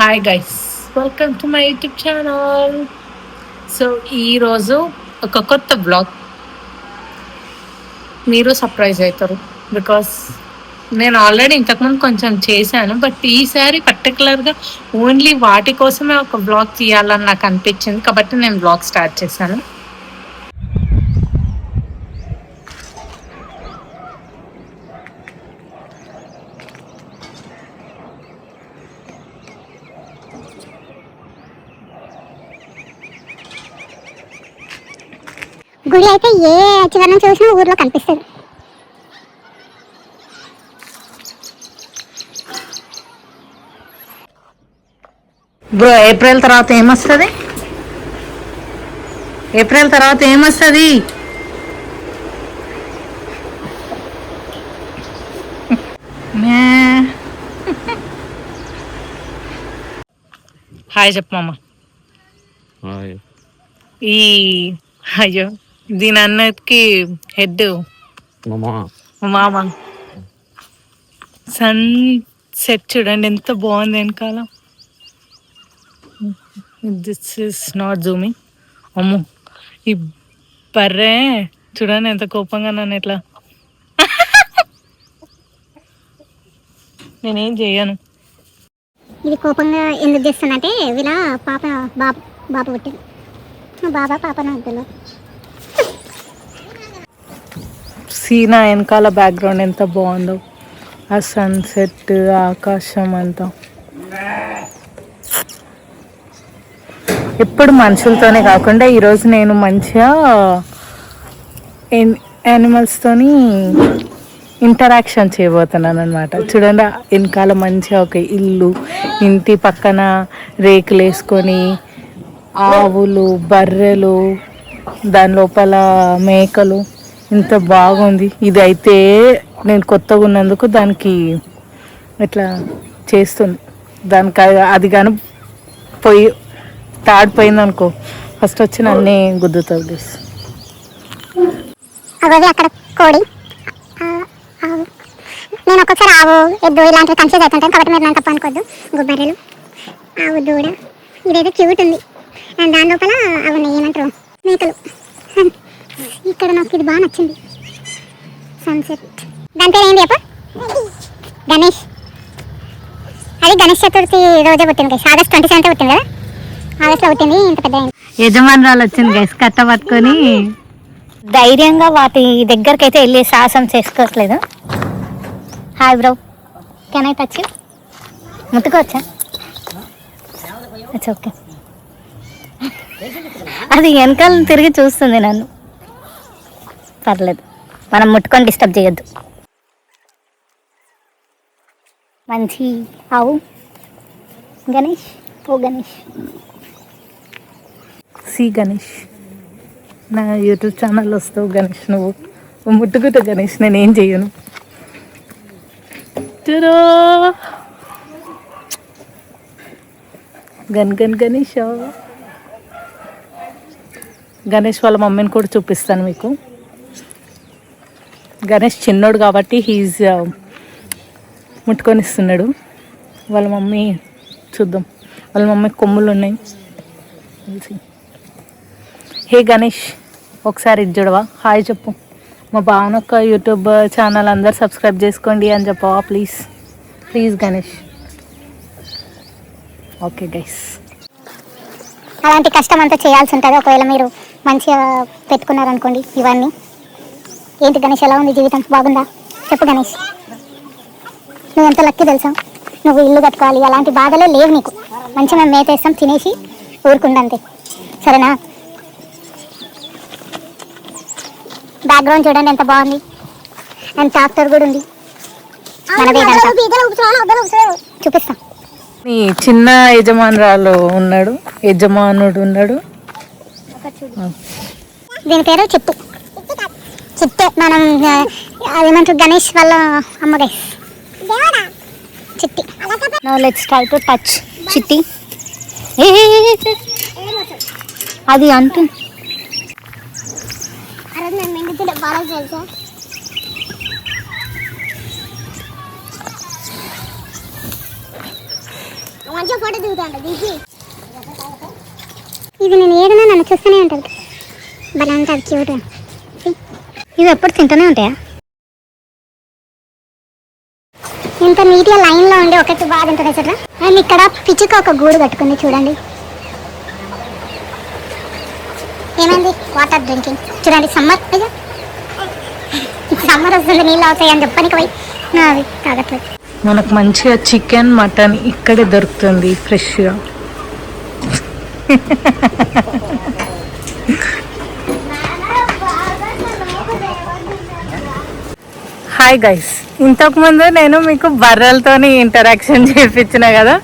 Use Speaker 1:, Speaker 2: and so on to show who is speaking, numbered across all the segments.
Speaker 1: Hi guys, welcome to my YouTube channel. So ఈరోజు ఒక కొత్త బ్లాగ్. మీరు సర్ప్రైజ్ అవుతారు బికాస్ నేను ఆల్రెడీ ఇంతకుముందు కొంచెం చేశాను, బట్ ఈసారి పర్టికులర్గా ఓన్లీ వాటి కోసమే ఒక బ్లాగ్ తీయాలని నాకు అనిపించింది కాబట్టి నేను బ్లాగ్ స్టార్ట్ చేశాను.
Speaker 2: గుడి అయితే ఏ చివరన చూసినా ఊర్లో కనిపిస్తుంది.
Speaker 1: బ్రో, ఏప్రిల్ తర్వాత ఏమొస్తుంది? హాయ్ చెప్పమ్మ. ఈ అయ్యో దీని అన్నకి హెడ్ మామ. సన్ సెట్ చూడండి ఎంత బాగుంది వెనకాల. This is not zooming. అమ్మో, ఈ బర్రే చూడండి ఎంత కోపంగా నన్ను ఎట్లా. నేనేం చెయ్యను.
Speaker 2: ఇది కోపంగా ఎందుకు చేస్తానంటే వీళ్ళ పాప బాబు పుట్టింది. బాబా పాప నాకు
Speaker 1: సీనా వెనకాల బ్యాక్గ్రౌండ్ ఎంత బాగుందో, ఆ సన్సెట్, ఆకాశం అంతా. ఎప్పుడు మనుషులతోనే కాకుండా ఈరోజు నేను మంచిగా యానిమల్స్తోని ఇంటరాక్షన్ చేయబోతున్నాను అనమాట. చూడండి వెనకాల మంచిగా ఒక ఇల్లు, ఇంటి పక్కన రేకులు వేసుకొని ఆవులు, బర్రెలు, దాని లోపల మేకలు, ఇంత బాగుంది. ఇది అయితే నేను కొత్తగా ఉన్నందుకు దానికి ఇట్లా చేస్తుంది. దానికి అది కానీ పోయి తాడిపోయింది అనుకో, ఫస్ట్ వచ్చి నన్నే గుద్దుతుంది.
Speaker 2: అక్కడ కోడి, నేను ఒక్కొక్కసారి ఆవు, ఎద్దు ఇలాంటివి కన్ఫ్యూజ్ అవుతుంటాను కాబట్టి మీరు నన్ను తప్ప అనుకోవద్దు. బర్రెలు, ఆవు, దూడ, ఇదైతే క్యూట్ ఉంది. అండ్ దాని లోపల అవన్నీ ఏమంటారు మేకలు. ఇక్కడ నాకు ఇది బాగా నచ్చింది, సన్సెట్. దాని పేరు ఏంటి చెప్ప? గణేష్. అది గణేష్ చతుర్థి రోజే పుట్టింది గైస్. ఆగస్ట్ 27 పుట్టింది కదా, ఆగస్ట్లో పుట్టింది. ఇంత పెద్ద
Speaker 1: యజమానురాలు వచ్చింది గైస్ కట్ట పట్టుకొని.
Speaker 2: ధైర్యంగా వాటి దగ్గరికి అయితే వెళ్ళి సాహసం చేసుకోవట్లేదు. Hi bro, can I touch you? ముట్టుకోవచ్చా? It's okay. అది వెనకాల తిరిగి చూస్తుంది నన్ను. పర్లేదు, మనం ముట్టుకొని డిస్టర్బ్ చేయొద్దు. మంచి ఆవు గణేష్. ఓ గణేష్,
Speaker 1: సి గణేష్, నా యూట్యూబ్ ఛానల్ వస్తావు గణేష్. నువ్వు ముట్టుకుంటా గణేష్, నేనేం చెయ్యను. గణేష్. గణేష్ వాళ్ళ మమ్మీని కూడా చూపిస్తాను మీకు. గణేష్ చిన్నోడు కాబట్టి హీజ్ ముట్టుకొని ఇస్తున్నాడు. వాళ్ళ మమ్మీ చూద్దాం, వాళ్ళ మమ్మీ కొమ్ములు ఉన్నాయి. హే గణేష్, ఒకసారి ఇది చూడవా? హాయ్ చెప్పు. మా భావనొక్క యూట్యూబ్ ఛానల్ అందరు సబ్స్క్రైబ్ చేసుకోండి అని చెప్పవా please? Please Ganesh. Okay guys,
Speaker 2: అలాంటి కష్టం అంతా చేయాల్సి ఉంటుంది. ఒకవేళ మీరు మంచిగా పెట్టుకున్నారనుకోండి ఇవన్నీ. ఏంటి గణేష్, ఎలా ఉంది జీవితం? బాగుందా చెప్పు గణేష్. నువ్వు ఎంత లక్కీ తెలుసా, నువ్వు ఇల్లు కట్టుకోవాలి, అలాంటి బాధలే లేవు నీకు. మంచిగా మేము మేతేస్తాం, తినేసి ఊరుకుండంతే, సరేనా? బ్యాక్గ్రౌండ్ చూడండి ఎంత బాగుంది. అండ్ ట్రాక్టర్ కూడా ఉంది. చూపిస్తాం.
Speaker 1: ఈ చిన్న యజమానుడు ఉన్నాడు.
Speaker 2: దీని పేరు చిట్టు. చిట్టే మనం అదేమంటారు గణేష్ వాళ్ళ అమ్మ గైస్, చిట్టి. Now let's try to touch చిట్టి. అది అంటుంది. మంచిగా ఫోటో దిగుతాంట దిగి. ఇది నేను ఏదైనా నన్ను చూస్తూనే ఉంటుంది. భలే ఉంటుంది క్యూట్. ఇవి ఎప్పుడు తింటూనే ఉంటాయా? ఇంత నీట్గా లైన్లో ఉండి ఒకటి బాగా ఉంటుంది చూడరా. అండ్ ఇక్కడ పిచ్చుక ఒక గూడు కట్టుకుంది చూడండి. ఏమైంది? వాటర్ డ్రింకింగ్ చూడండి. సమ్మర్ వస్తుంది, నీళ్ళు అవుతాయి అని చెప్పడానికి పోయి అవి తాగట్లేదు.
Speaker 1: మనకు మంచిగా చికెన్ మటన్ ఇక్కడే దొరుకుతుంది ఫ్రెష్గా. హాయ్ గైస్, ఇంతకుముందు నేను మీకు బర్రెలతోని ఇంటరాక్షన్ చేయించిన కదా,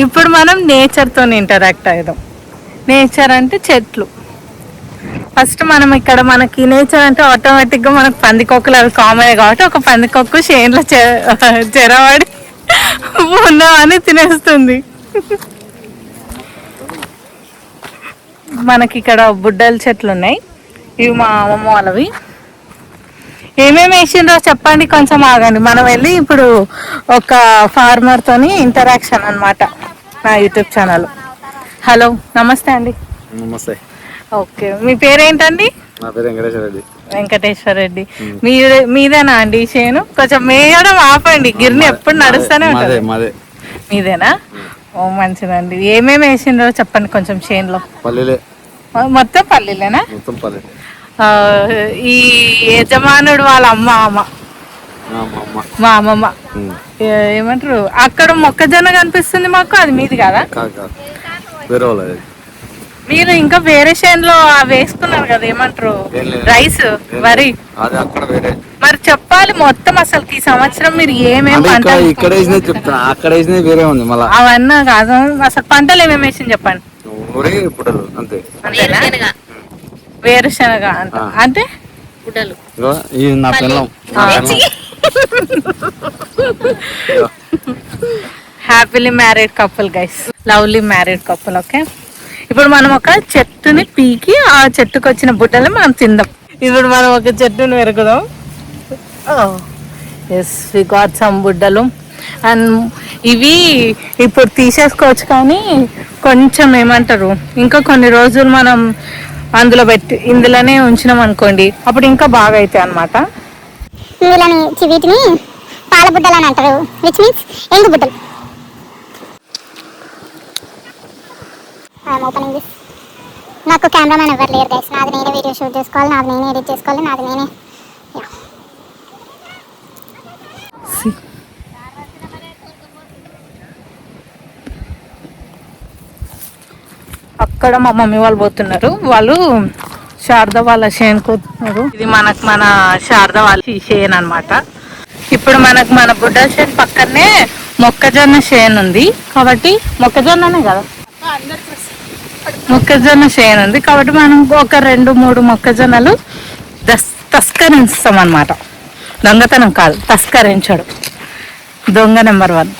Speaker 1: ఇప్పుడు మనం నేచర్తో ఇంటరాక్ట్ అయ్యాం. నేచర్ అంటే చెట్లు. ఫస్ట్ మనం ఇక్కడ మనకి నేచర్ అంటే ఆటోమేటిక్గా మనకు పందికొక్కులు అవి కామన్ కాబట్టి ఒక పందికొక్కు చేనులో చెరవాడి ఉన్నామని తినేస్తుంది. మనకి ఇక్కడ బుడ్డల చెట్లు ఉన్నాయి, ఇవి మా అమ్మమ్మ వాళ్ళవి. ఏమేమి వేసిండ్రో చెప్పండి, కొంచెం ఆగండి. మనం వెళ్ళి ఇప్పుడు ఒక ఫార్మర్ తోని ఇంటరాక్షన్ అన్నమాట నా యూట్యూబ్ ఛానల్. హలో, నమస్తే అండి.
Speaker 3: నమస్తే.
Speaker 1: ఓకే, మీ పేరేంటండి?
Speaker 3: నా పేరు వెంకటేశ్వర రెడ్డి.
Speaker 1: వెంకటేశ్వర రెడ్డి. మీదేనా అండి చేను? కొంచెం మేయడం ఆపండి, గిరిని ఎప్పుడు నడుస్తూనే ఉంటుంది. మీదేనా? ఓ మంచిదండి. ఏమేమి వేసిండ్రో చెప్పండి కొంచెం చేనులో.
Speaker 3: పల్లీలే.
Speaker 1: మొత్తం పల్లీలేనా?
Speaker 3: మొత్తం పల్లె.
Speaker 1: ఈ యజమానుడు వాళ్ళ అమ్మ మా అమ్మమ్మ ఏమంటారు, అక్కడ మొక్కజొన్న కనిపిస్తుంది మాకు, అది మీది కదా?
Speaker 3: వేరే వాళ్ళది.
Speaker 1: మీరు ఇంకా వేరే చేనులో వేసుకున్నారు కదా, ఏమంటారు, రైస్, వరి. మరి చెప్పాలి మొత్తం అసలు ఈ సంవత్సరం మీరు ఏమేమి పంటలు.
Speaker 3: ఇక్కడ చెప్తున్నా, అక్కడ వేరే ఉంది మళ్ళీ.
Speaker 1: అవన్నీ కాదు, అసలు పంటలు ఏమేమి వేసింది చెప్పండి.
Speaker 3: అంతే.
Speaker 1: వేరుశనగ అంట అంటే
Speaker 3: నా పిల్లం.
Speaker 1: Happily married couple guys, lovely married couple. Okay, ఇప్పుడు మనం ఒక చెట్టుని పీకి ఆ చెట్టుకు వచ్చిన బుడ్డలు మనం తిందాం. ఇప్పుడు మనం ఒక చెట్టుని పెరుగుదాం. ఎస్, వి గాట్ సమ్ బుడ్డలు. అండ్ ఇవి ఇప్పుడు తీసేసుకోవచ్చు, కానీ కొంచెం ఏమంటారు, ఇంకా కొన్ని రోజులు మనం అందులో ఇందులోనే ఉంచినాం అనుకోండి, అప్పుడు ఇంకా బాగా అవుతాయి అన్నమాట.
Speaker 2: వీటిని పాల బుడ్డలు అని అంటారు, విచ్ మీన్స్ ఎంగు బుడ్డలు. నాకు కెమెరామెన్ ఎవరు లేరు గైస్, నాది నేనే వీడియో షూట్ చేసుకోవాలి, నాది నేనే ఎడిట్ చేసుకోవాలి, నాది నేనే.
Speaker 1: అక్కడ మా మమ్మీ వాళ్ళు పోతున్నారు, వాళ్ళు శారద వాళ్ళ చేను పోతున్నారు. ఇది మన శారద వాళ్ళ చేను అనమాట. ఇప్పుడు మన బుడ్డ చేను పక్కనే మొక్కజొన్న చేను ఉంది కాబట్టి, మొక్కజొన్ననే కదా, మొక్కజొన్న చేను ఉంది కాబట్టి మనం ఒక 2-3 మొక్కజొన్నలు తస్కరిస్తాం అనమాట. దొంగతనం కాదు, తస్కరించడు. దొంగ నెంబర్ 1.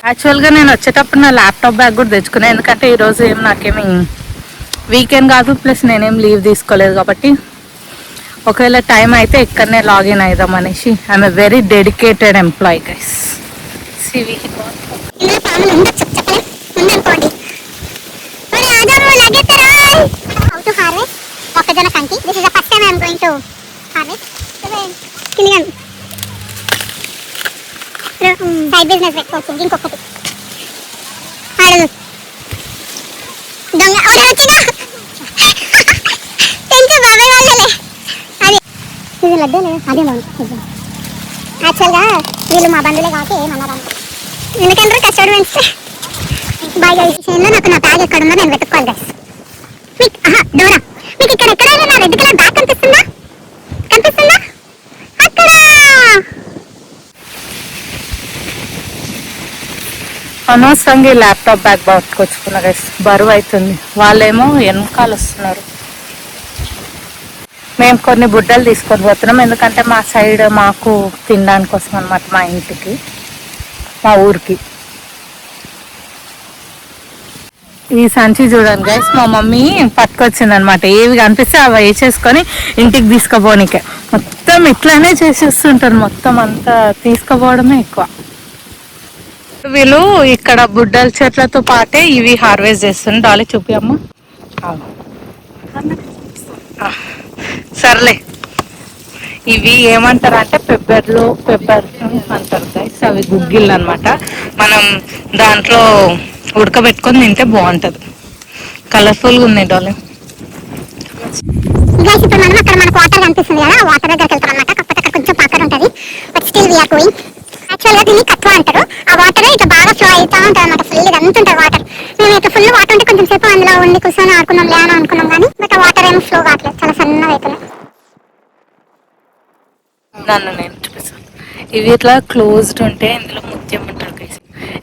Speaker 1: యాక్చువల్గా నేను వచ్చేటప్పుడు నా ల్యాప్టాప్ బ్యాగ్ కూడా తెచ్చుకున్నాను, ఎందుకంటే ఈరోజు నాకేమి వీకెండ్ కాదు, ప్లస్ నేనేం లీవ్ తీసుకోలేదు కాబట్టి ఒకవేళ టైం అయితే ఇక్కడనే లాగిన్ అవుదాం అనేసి. I'm a very dedicated employee guys.
Speaker 2: మొక్కజొన్న కంకి. This is the first time I am going to harvest. Side business పెట్టుకోవచ్చు. ఇంకొకటి అడుగు దొంగ వచ్చినా ఇంకా బాబాయ్ వాళ్ళలే. అది ఇది లడ్డు లేదు, అదే బాగుంది. యాక్చువల్గా వీళ్ళు మా బంధువులే కాబట్టి ఏమన్నారు, ఎందుకంటారు కష్టపడి పెంచితే. బాగా విషయంలో నాకు నా బ్యాగ్ ఎక్కడ ఉందో నేను వెతుక్కోవాలి గైస్. మీకు డోరా, మీకు ఇక్కడ ఎక్కడైనా నా రెడ్ కలర్ బ్యాగ్ కనిపిస్తుందా? కనిపిస్తుందా? అక్కడ
Speaker 1: అనవసరంగా ల్యాప్టాప్ బ్యాగ్ పట్టుకొచ్చుకున్నా గైస్, బరువు అవుతుంది. వాళ్ళేమో వెనకాల వస్తున్నారు. మేము కొన్ని బుడ్డలు తీసుకొని పోతున్నాం, ఎందుకంటే మా సైడ్ మాకు తినడానికి కోసం అనమాట, మా ఇంటికి, మా ఊరికి. ఈ సంచి చూడండి గైస్, మా మమ్మీ పట్టుకొచ్చింది అనమాట. ఏవి కనిపిస్తే అవి వేసేసుకొని ఇంటికి తీసుకుపోనికే. మొత్తం మొత్తం ఇట్లానే చేసేస్తుంటారు, మొత్తం అంతా తీసుకుపోవడమే ఎక్కువ. వీళ్ళు ఇక్కడ బుడ్డల చెట్లతో పాటే ఇవి హార్వెస్ట్ చేస్తుంది. డాలీ చూపి అమ్మ. సర్లే, ఇవి ఏమంటారు అంటే పెప్పర్ అంటారు గైస్. అవి గుగ్గిళ్ళు అనమాట. మనం దాంట్లో ఉడకబెట్టుకొని తింటే బాగుంటది. కలర్ఫుల్గా ఉన్నాయి డాలీ.
Speaker 2: గైస్ ఇప్పుడు మనం అక్కడ మనకు వాటర్ కనిపిస్తుంది కదా, ఆ వాటర్ దగ్గరికి వెళ్తాం అనమాట. కాకపోతే అక్కడ కొంచెం పాకర్ ఉంటుంది, బట్ స్టిల్ వీఆర్ గోయింగ్. యాక్చువల్గా దీన్ని కట్వ అంటారు. ఆ వాటర్ ఇట్లా బాగా ఫ్లో అవుతా ఉంటుంది అనమాట. ఫుల్ ఇదంతా ఉంటుంది వాటర్. మేము ఇట్లా ఫుల్ వాటర్ ఉంటే కొంచెం సేపు అందులో ఉండి కూర్చొని ఆడుకున్నాం లే అని అనుకున్నాం, కానీ బట్ ఆ వాటర్ ఏమో ఫ్లో కావట్లేదు, చాలా సన్నగా అవుతున్నాయి.
Speaker 1: నన్ను నేను చూపిస్తాను. ఇవి ఇట్లా క్లోజ్డ్ ఉంటే ఇందులో ముత్యం ఉంటారు గైస్.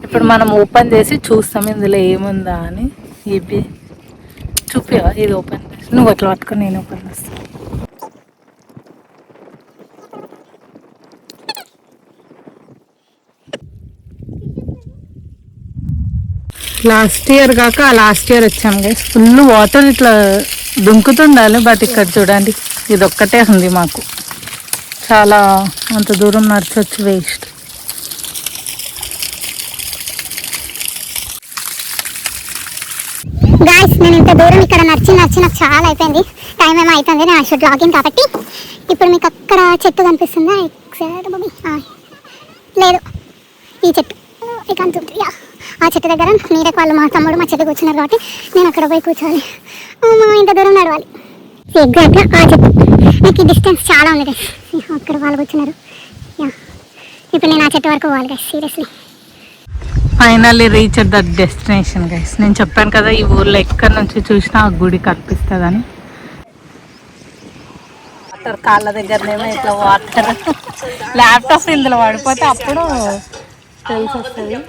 Speaker 1: ఇప్పుడు మనం ఓపెన్ చేసి చూస్తాం ఇందులో ఏముందా అని. ఇవి చూపివా? ఇది ఓపెన్ చేసి నువ్వు అట్లా పట్టుకొని నేను ఓపెన్ చేస్తాను. లాస్ట్ ఇయర్ కాక లాస్ట్ ఇయర్ వచ్చాం గైస్. ఫుల్ వాటర్ ఇట్లా దుంకుతుండాలి, బట్ ఇక్కడ చూడండి ఇది ఒక్కటే ఉంది మాకు. చాలా అంత దూరం నడిచొచ్చు, వేస్ట్.
Speaker 2: గాయస్ నేను ఇంత దూరం ఇక్కడ నడిచి నాకు చాలా అయిపోయింది. టైం ఏమో అవుతుంది, నేను షుడ్ లాగిన్ కాబట్టి. ఇప్పుడు మీకు అక్కడ చెట్టు కనిపిస్తుందా? లేదు, ఈ చెట్టు ఇక అంతుంది. ఆ చెట్టు దగ్గర నీడకు వాళ్ళు మా తమ్ముడు మా చెట్టు కూర్చున్నారు కాబట్టి నేను అక్కడ పోయి కూర్చోవాలి. ఇంత దూరం నడవాలి. ఎగ్జాక్ట్గా ఆ చెట్టు. నాకు ఈ డిస్టెన్స్ చాలా ఉంది గైస్. అక్కడ వాళ్ళు కూర్చున్నారు. ఇప్పుడు నేను ఆ చెట్టు వరకు పోవాలి guys, seriously.
Speaker 1: Finally reach at that destination guys. నేను చెప్పాను కదా ఈ ఊర్లో ఎక్కడి నుంచి చూసినా ఆ గుడి కనిపిస్తుందని. వాటర్ కాళ్ళ దగ్గరనేమో ఇట్లా వాటర్. ల్యాప్టాప్ ఇందులో పడిపోతే అప్పుడు తెలిసి వస్తుంది.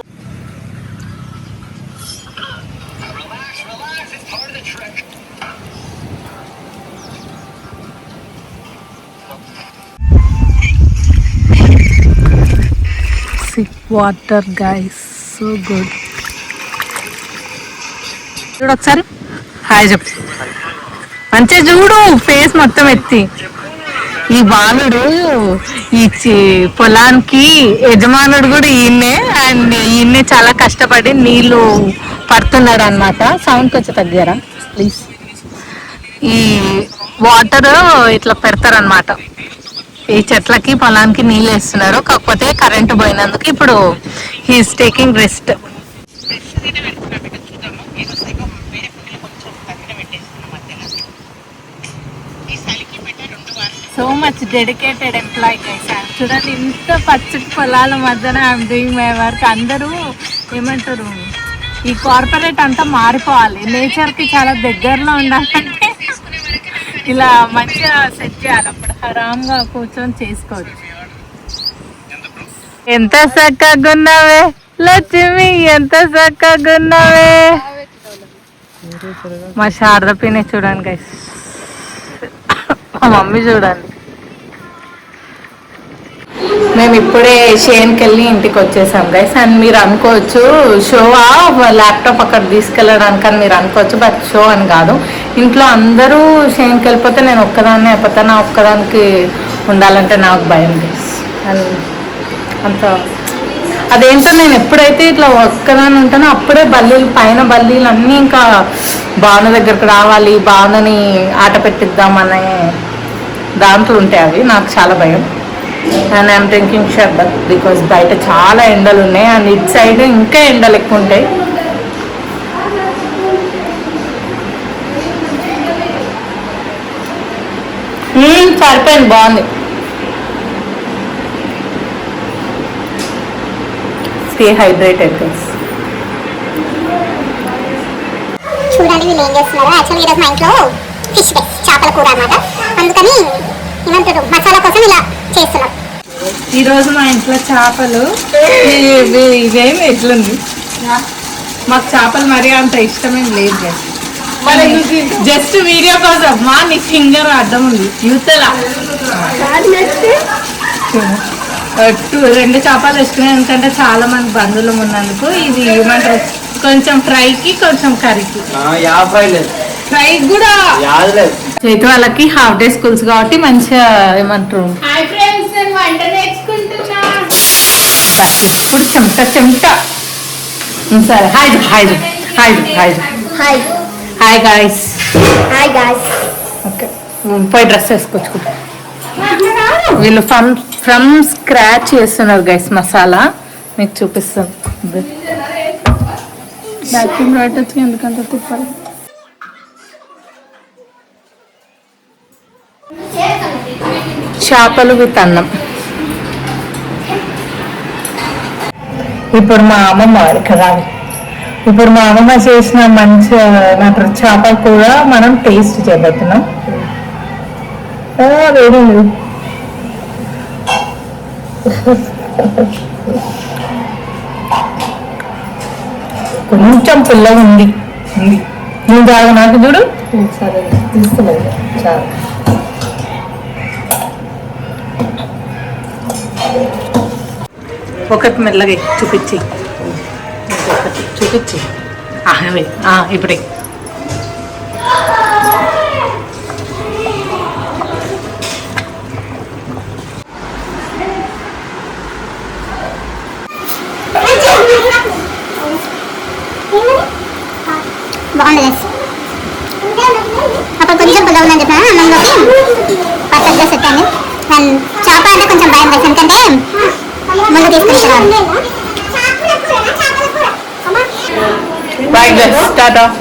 Speaker 1: Water guys, so good. చూడు ఒకసారి, హాయ్ చెప్పు. మంచిగా చూడు, ఫేస్ మొత్తం ఎత్తి. ఈ బాలుడు ఈ పొలానికి యజమానుడు కూడా ఈయన్నే. అండ్ ఈయన్నే చాలా కష్టపడి నీళ్లు పడుతున్నాడు అనమాట. సౌండ్ కొంచెం తగ్గారా ప్లీజ్. ఈ వాటర్ ఇట్లా పెడతారనమాట, ఈ చెట్లకి పొలానికి నీళ్ళు వేస్తున్నారు. కాకపోతే కరెంటు పోయినందుకు ఇప్పుడు he's taking rest. So much dedicated employee guys. చూడండి ఇంత పచ్చటి పొలాల మధ్యన ఐఎమ్ డూయింగ్ మై వర్క్. అందరూ ఏమంటారు, ఈ కార్పొరేట్ అంతా మారిపోవాలి, నేచర్కి చాలా దగ్గరలో ఉండాలంటే ఇలా మంచిగా సెట్ చేయాలి. అప్పుడు ఆరాంగా కూర్చొని చేసుకోవచ్చు. ఎంత చక్కగా ఉన్నావే లక్ష్మి, ఎంత చక్కగా ఉన్నావే. మా శారద పిన్ని చూడండి గైస్, మా మమ్మీ చూడండి. మేము ఇప్పుడే షేన్కి వెళ్ళి ఇంటికి వచ్చేసాం గైస్. అండ్ మీరు అనుకోవచ్చు షోవా ల్యాప్టాప్ అక్కడ తీసుకెళ్ళడానికి అని మీరు అనుకోవచ్చు, బట్ షో అని కాదు. ఇంట్లో అందరూ షేన్కి వెళ్ళిపోతే నేను ఒక్కదాన్నే అయిపోతాను. నా ఒక్కదానికి ఉండాలంటే నాకు భయం గైస్. అండ్ అంత అదేంటో నేను ఎప్పుడైతే ఇట్లా ఒక్కదాన్ని ఉంటానో అప్పుడే బల్లీలు పైన బల్లీలు అన్నీ ఇంకా భావన దగ్గరకు రావాలి, భావనని ఆట పెట్టిద్దామనే దాంట్లో ఉంటాయి. అవి నాకు చాలా భయం. And I'm thinking shut that because బయట చాలా ఎండలు ఉన్నాయి. అండ్ ఇట్ సైడ్ ఇంకా ఎండలు ఎక్కువ ఉంటాయి. సరిపోయింది, బాగుంది. Stay hydrated guys.
Speaker 2: చూడండి వీళ్ళు ఏం చేస్తున్నారు. యాక్చువల్లీ ఈరోజు మా ఇంట్లో ఫిష్ డే, చేపల కూర అన్నమాట. అందుకని ఏమంటారు మసాలా కోసం ఇలా చేస్తున్నారు.
Speaker 1: ఈరోజు మా ఇంట్లో చేపలు ఇవేమి ఎట్లుంది. మాకు చేపలు మరీ అంత ఇష్టమేం లేదు కదా, జస్ట్ వీడియో కోసం. మా నీ ఫింగర్ అడ్డం ఉంది యూతలా. 2 చేపలు వేసుకున్నాయి, ఎందుకంటే చాలా మంది బంధువులు ఉన్నందుకు. ఇది ఏమంటారు, కొంచెం ఫ్రైకి కొంచెం కర్రీకి. ఫ్రై కూడా చైతు వాళ్ళకి హాఫ్ డే స్కూల్స్ కాబట్టి మంచిగా ఏమంటారు
Speaker 4: హాయ్ ఫ్రెండ్స్, నేను వంట నేర్చుకుంటున్నా.
Speaker 1: ఇప్పుడు చెమట చెమట. సరే hi hi hi hi
Speaker 2: hi
Speaker 1: hi guys.
Speaker 2: Hi guys.
Speaker 1: Okay పోయి డ్రెస్ వేసుకొచ్చుకుంటా. వీళ్ళు ఫ్రమ్ స్క్రాచ్ చేస్తున్నారు గైస్ మసాలా. మీకు చూపిస్తాను. బ్యాకింగ్ రైట్ వచ్చి ఎందుకంటే తిప్పాలి. చేపలు విత్ అన్నం. ఇప్పుడు మా అమ్మమ్మ కదా, ఇప్పుడు మా అమ్మమ్మ చేసిన మంచి చేప కూర మనం టేస్ట్ చేయబోతున్నాం. వేరే కొంచెం పుల్లగా ఉంది. నువ్వు బాగా నాకు చూడు. సరే తీసుకోలేదు చాలా. ఒకటి మెల్లగా చూపించి చూపించి ఇప్పుడే
Speaker 2: బాగుంది. అప్పుడు కొంచెం పుల్ల ఉందని చెప్పిన అన్నంలోకి పర్ఫెక్ట్గా సెట్ అయింది. చేప అంటే కొంచెం భయం వేసి, ఎందుకంటే ముందు తీసుకుంటారు.
Speaker 1: Right, let's start off.